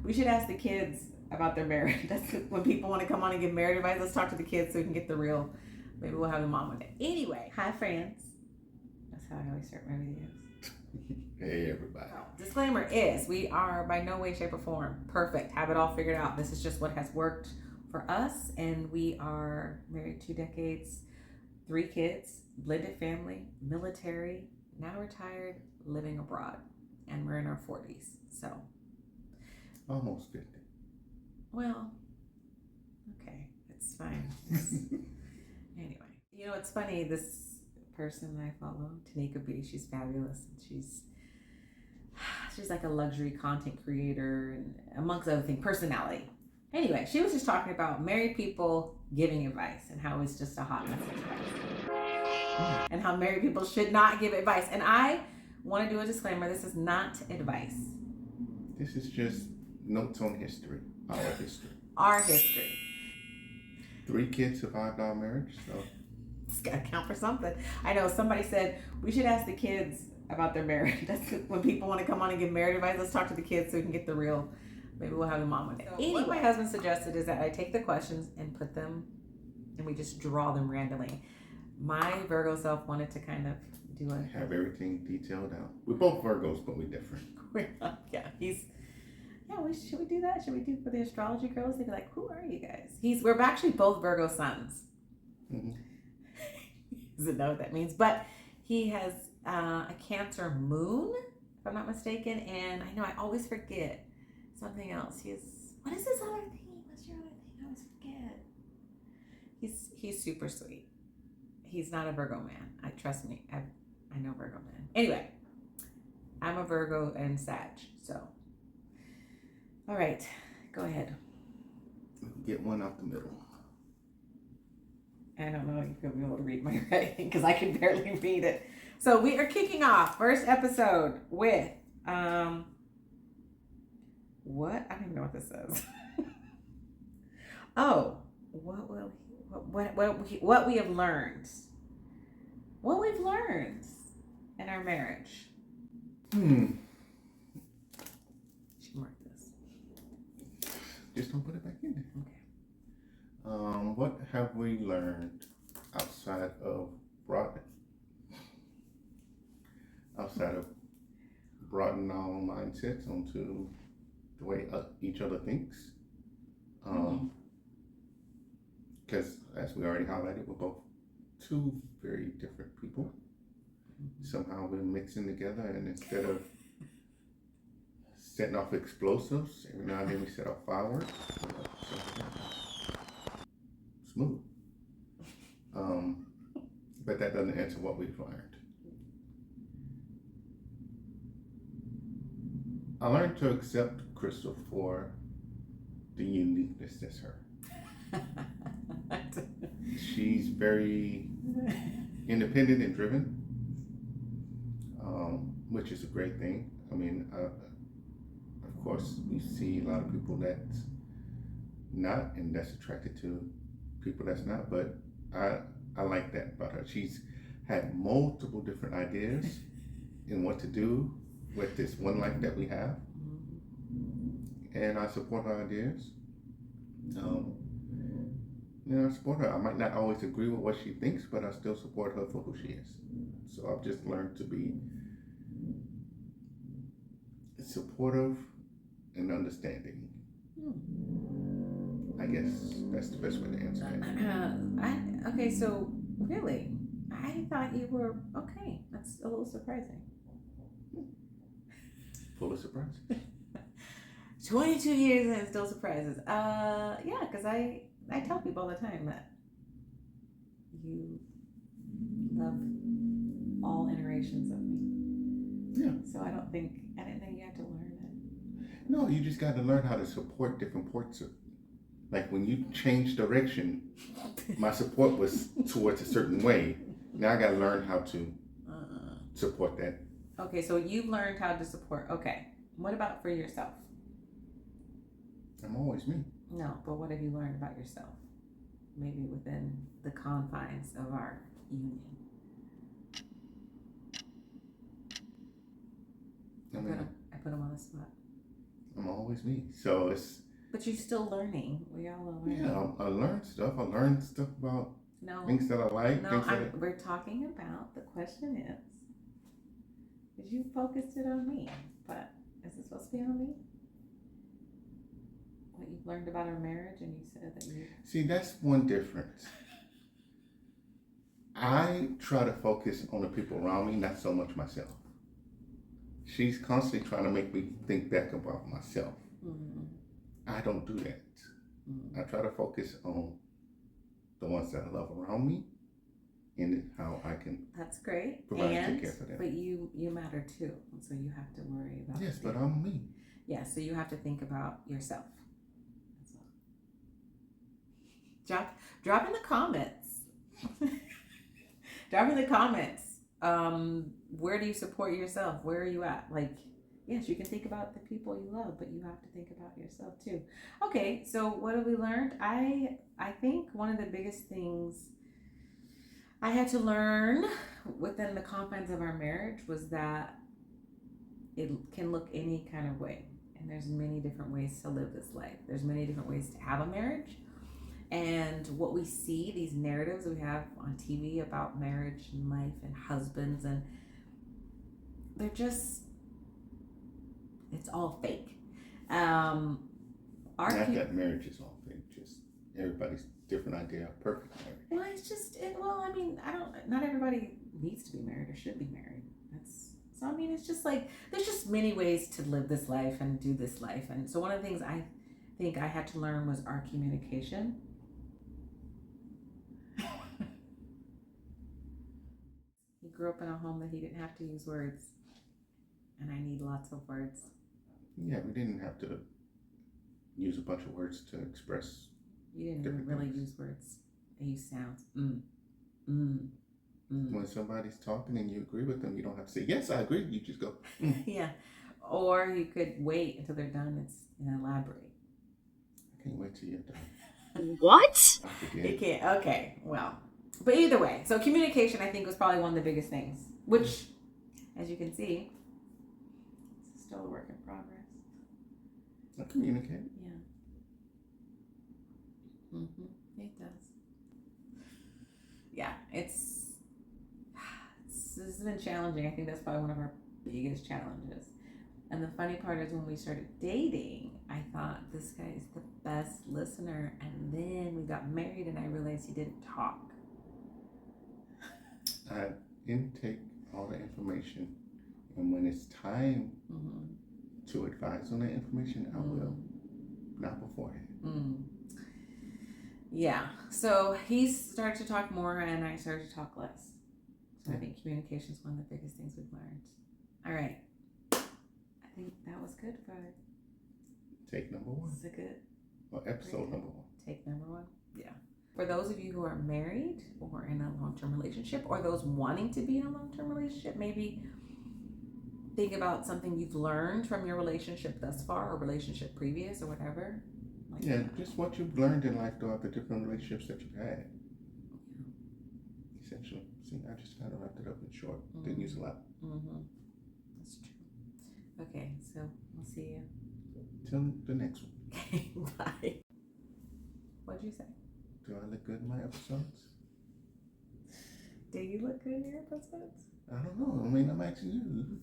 We should ask the kids about their marriage. That's when people want to come on and give marriage advice. Let's talk to the kids so we can get the real. Maybe we'll have a mom one day. Anyway, hi friends. That's how I always start my videos. Hey everybody. Disclaimer is we are by no way, shape, or form perfect. Have it all figured out. This is just what has worked for us, and we are married 2 decades, 3 kids, blended family, military, now retired, living abroad, and we're in our 40s. So Almost 50. well, okay, it's fine. Anyway, you know it's funny. This person I follow, Tanika B, she's fabulous. She's like a luxury content creator and amongst other things, personality. Anyway, she was just talking about married people giving advice and how it's just a hot mess and how married people should not give advice. And I want to do a disclaimer. This is not advice. This is just notes on history, our history. Our history. 3 kids survived our marriage, so It's got to count for something. I know somebody said we should ask the kids about their marriage. That's when people want to come on and give marriage advice. Let's talk to the kids so we can get the real. Maybe we'll have a mom one day. So what my husband suggested is that I take the questions and put them, and we just draw them randomly. My Virgo self wanted to kind of do a have everything detailed out. We're both Virgos, but we're different. Should we do that? Should we do for the astrology girls? They'd be like, who are you guys? We're actually both Virgo suns. Mm-hmm. Doesn't know what that means, but he has a Cancer moon, if I'm not mistaken, and I know I always forget something else. What is this other thing? What's your other thing? I always forget. He's super sweet. He's not a Virgo man. Trust me. I know Virgo men. Anyway, I'm a Virgo and Sag, so. All right, go ahead. Get one out the middle. I don't know if you'll be able to read my writing because I can barely read it. So we are kicking off first episode with what? I don't even know what this says. Oh, what we have learned. What we've learned in our marriage. She marked this. Just don't put it back in there. Okay. What have we learned outside of broadening our mindsets onto the way each other thinks? Because as we already highlighted, we're both 2 very different people. Somehow we're mixing together, and instead of setting off explosives, every now and then we set off fireworks. Smooth. But that doesn't answer what we've learned. I learned to accept Crystal for the uniqueness that's her. She's very independent and driven, which is a great thing. I mean, of course, we see a lot of people that's not, and that's attracted to people that's not, but I like that about her. She's had multiple different ideas in what to do with this one life that we have, and I support her ideas. I support her. I might not always agree with what she thinks, but I still support her for who she is. So I've just learned to be supportive and understanding. I guess that's the best way to answer that. Okay, so really, I thought you were okay. That's a little surprising. Full of surprises. 22 years and it still surprises. Yeah, because I tell people all the time that you love all iterations of me. Yeah. So I didn't think you had to learn it. No, you just got to learn how to support different parts of. Like when you change direction, my support was towards a certain way. Now I got to learn how to support that. Okay, so you've learned how to support. Okay, what about for yourself? I'm always me. No, but what have you learned about yourself? Maybe within the confines of our union. I put him on the spot. I'm always me. So it's But you're still learning. We all are learning. yeah. I learned stuff. I learned stuff about No, things that I like. no, Things that we're talking about, the question is, because you focused it on me, but is it supposed to be on me? What you've learned about our marriage, and you said that you. see. That's one difference. I try to focus on the people around me, not so much myself. She's constantly trying to make me think back about myself. Mm-hmm. I don't do that. Mm-hmm. I try to focus on the ones that I love around me and how I can That's great. provide and take care for them. But you matter too, and so you have to worry about. Yes, but I'm me. Yeah, so you have to think about yourself. That's all. Drop in the comments. Drop in the comments. Where do you support yourself? Where are you at? Like, yes, you can think about the people you love, but you have to think about yourself too. Okay, so what have we learned? I think one of the biggest things I had to learn within the confines of our marriage was that it can look any kind of way. And there's many different ways to live this life. There's many different ways to have a marriage. And what we see, these narratives we have on TV about marriage and life and husbands, and they're just, it's all fake. Not that marriage is all fake, just everybody's different idea of perfect marriage. Well, it's just, not everybody needs to be married or should be married. It's just like, there's just many ways to live this life and do this life. And so one of the things I think I had to learn was our communication. He grew up in a home that he didn't have to use words, and I need lots of words. Yeah, we didn't have to use a bunch of words to express. You didn't really use words. I use sounds. When somebody's talking and you agree with them, you don't have to say, yes, I agree. You just go, Yeah. Or you could wait until they're done and elaborate. I can't wait till you're done. What? You can't. Okay. Well, but either way, so communication, I think, was probably one of the biggest things, which, as you can see, is still a work in progress. I communicate. Yeah. It does. Yeah, this has been challenging. I think that's probably one of our biggest challenges. And the funny part is when we started dating, I thought this guy is the best listener. And then we got married and I realized he didn't talk. I intake all the information. And when it's time to advise on that information, I will. Not beforehand. Yeah. So he started to talk more and I started to talk less. So I think communication is one of the biggest things we've learned. All right. I think that was good for take number one. This is a good episode number one. Take number one. Yeah. For those of you who are married or in a long-term relationship, or those wanting to be in a long-term relationship, maybe think about something you've learned from your relationship thus far or relationship previous or whatever. Just what you've learned in life throughout the different relationships that you've had. Essentially. See, I just kind of wrapped it up in short. Didn't use a lot. That's true. Okay, so we'll see you. Till the next one. Okay, bye. What'd you say? Do I look good in my episodes? Do you look good in your episodes? I don't know. I mean, I'm asking you.